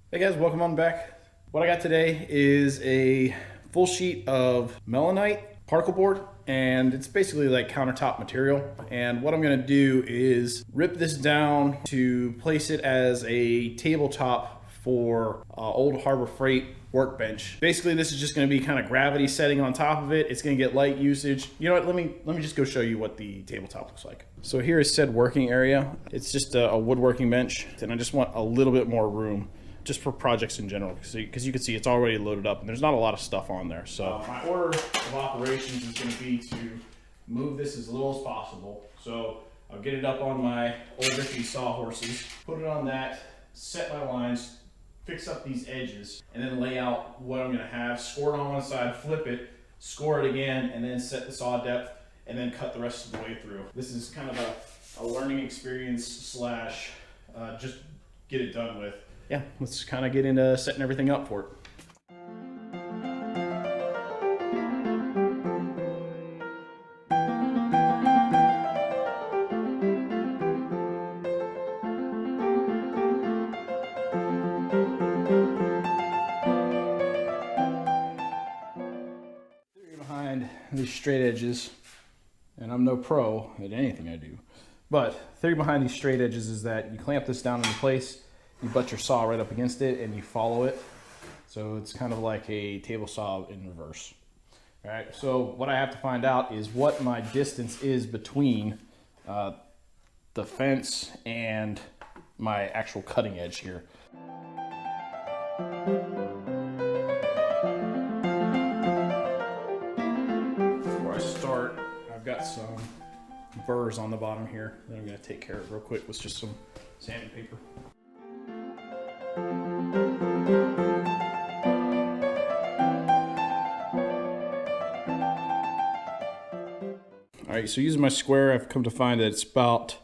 Hey guys, welcome on back. What I got today is a full sheet of melanite particle board, and it's basically like countertop material. And what I'm gonna do is rip this down to place it as a tabletop for old Harbor Freight workbench. Basically, this is just gonna be kind of gravity setting on top of it. It's gonna get light usage. You know what, let me just go show you what the tabletop looks like. So here is said working area. It's just a woodworking bench, and I just want a little bit more room just for projects in general, because you can see it's already loaded up and there's not a lot of stuff on there. So my order of operations is going to be to move this as little as possible. So I'll get it up on my old rickety sawhorses, put it on that, set my lines, fix up these edges, and then lay out what I'm going to have, score it on one side, flip it, score it again, and then set the saw depth, and then cut the rest of the way through. This is kind of a learning experience slash just get it done with. Yeah, let's kind of get into setting everything up for it. Behind these straight edges, and I'm no pro at anything I do, but theory behind these straight edges is that you clamp this down into place, you butt your saw right up against it, and you follow it. So it's kind of like a table saw in reverse. All right, so what I have to find out is what my distance is between the fence and my actual cutting edge here. Before I start, I've got some burrs on the bottom here that I'm going to take care of real quick with just some sandpaper. All right, so using my square, I've come to find that it's about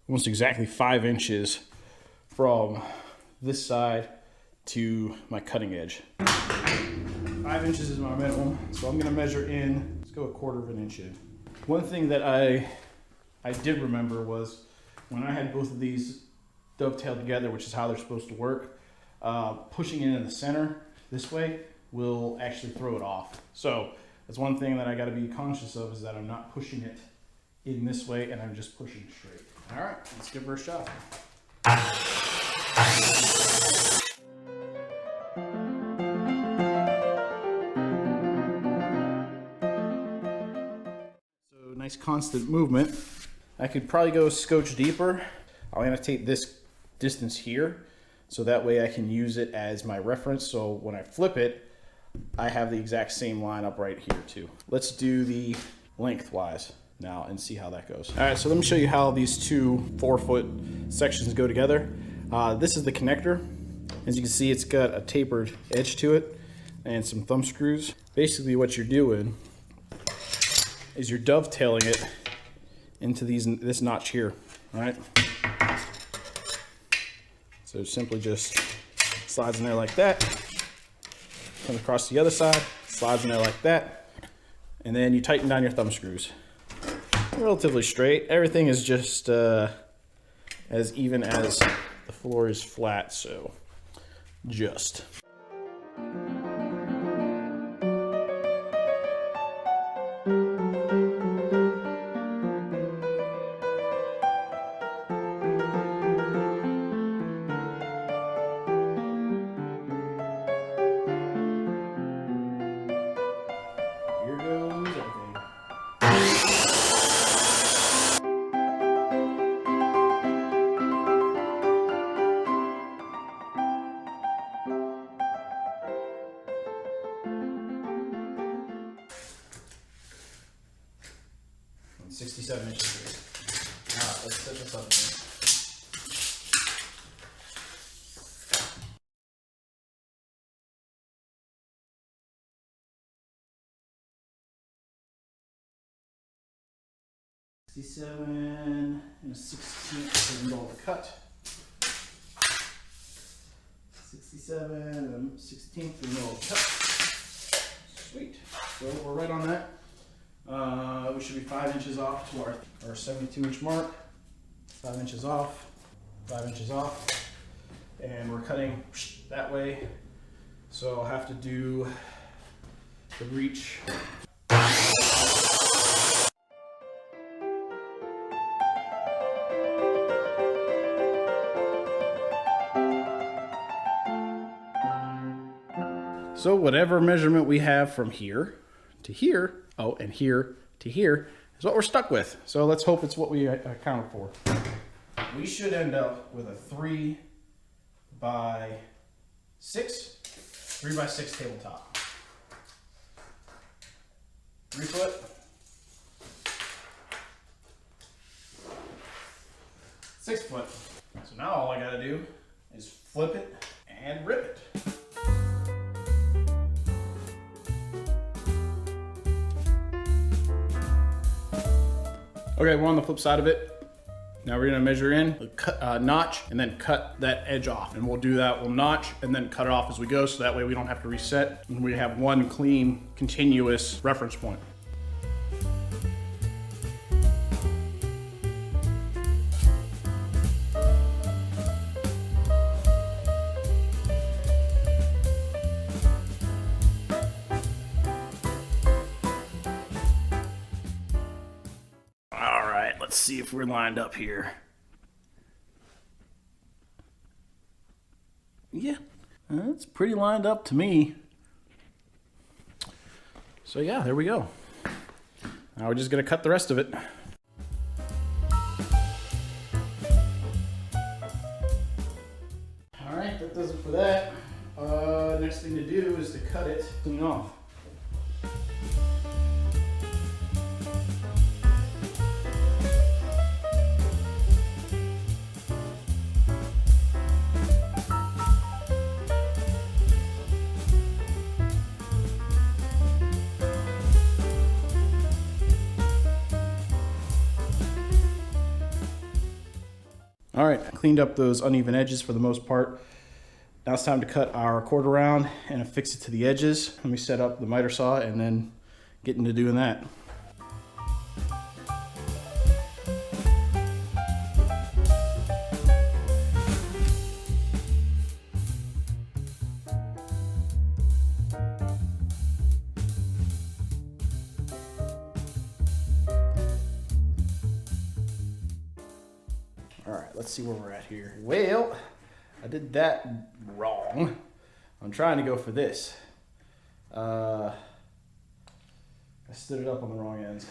almost exactly 5 inches from this side to my cutting edge. 5 inches is my minimum, so I'm gonna measure in, let's go 1/4 of an inch in. One thing that I did remember was when I had both of these dovetailed together, which is how they're supposed to work, pushing it in the center this way will actually throw it off. So that's one thing that I got to be conscious of, is that I'm not pushing it in this way and I'm just pushing straight. All right, let's give her a shot. So nice constant movement. I could probably go a scotch deeper. I'll annotate this distance here, so that way I can use it as my reference. So when I flip it, I have the exact same line up right here too. Let's do the lengthwise now and see how that goes. All right, so let me show you how these two 4-foot sections go together. This is the connector. As you can see, it's got a tapered edge to it and some thumb screws. Basically what you're doing is you're dovetailing it into this notch here, all right? So simply just slides in there like that, come across the other side, slides in there like that, and then you tighten down your thumb screws. Relatively straight. Everything is just as even as the floor is flat, so just. Here goes everything. And 67 inches here. All right, let's set this up again. $67 and a 16th for the middle of the cut. 67 and a 16th for the middle of the cut. Sweet. So we're right on that. We should be 5 inches off to our 72 inch mark. 5 inches off, 5 inches off. and we're cutting that way. So I'll have to do the reach. So whatever measurement we have from here to here, oh, and here to here, is what we're stuck with. So let's hope it's what we accounted for. We should end up with a 3 by 6 tabletop. 3 foot. 6 foot. So now all I gotta do is flip it and rip it. Okay, we're on the flip side of it. Now we're gonna measure in, notch, and then cut that edge off. And we'll do that, we'll notch, and then cut it off as we go, so that way we don't have to reset, and we have one clean, continuous reference point. Let's see if we're lined up here. Yeah, that's pretty lined up to me. So yeah, there we go. Now we're just gonna cut the rest of it. All right, that does it for that. Next thing to do is to cut it clean off. All right, I cleaned up those uneven edges for the most part. Now it's time to cut our cord around and affix it to the edges. Let me set up the miter saw and then get into doing that. All right, let's see where we're at here. Well, I did that wrong. I'm trying to go for this. I stood it up on the wrong ends.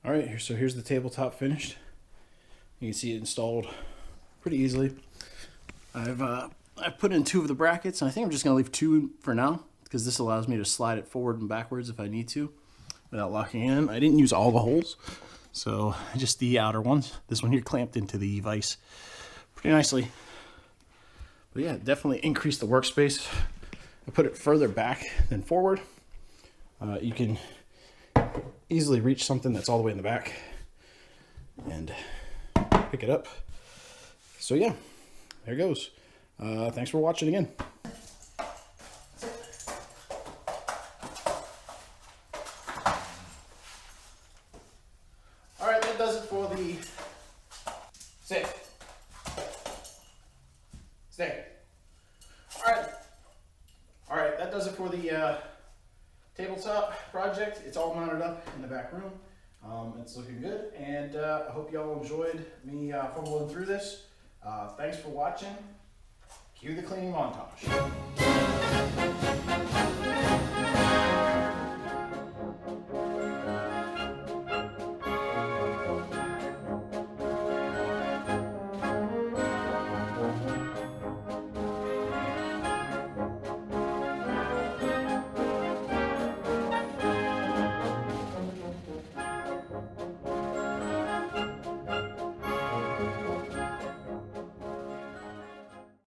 All right, so here's the tabletop finished. You can see it installed pretty easily. I've put in 2 of the brackets, and I think I'm just gonna leave 2 for now because this allows me to slide it forward and backwards if I need to without locking in. I didn't use all the holes, so just the outer ones. This one here clamped into the vise pretty nicely. But yeah, definitely increased the workspace. I put it further back than forward. You can easily reach something that's all the way in the back and pick it up. So yeah, there goes. Thanks for watching again. All right, that does it for the sit. Stay. All right, that does it for the tabletop project. It's all mounted up in the back room. It's looking good, and I hope y'all enjoyed me fumbling through this. Thanks for watching. Cue the cleaning montage.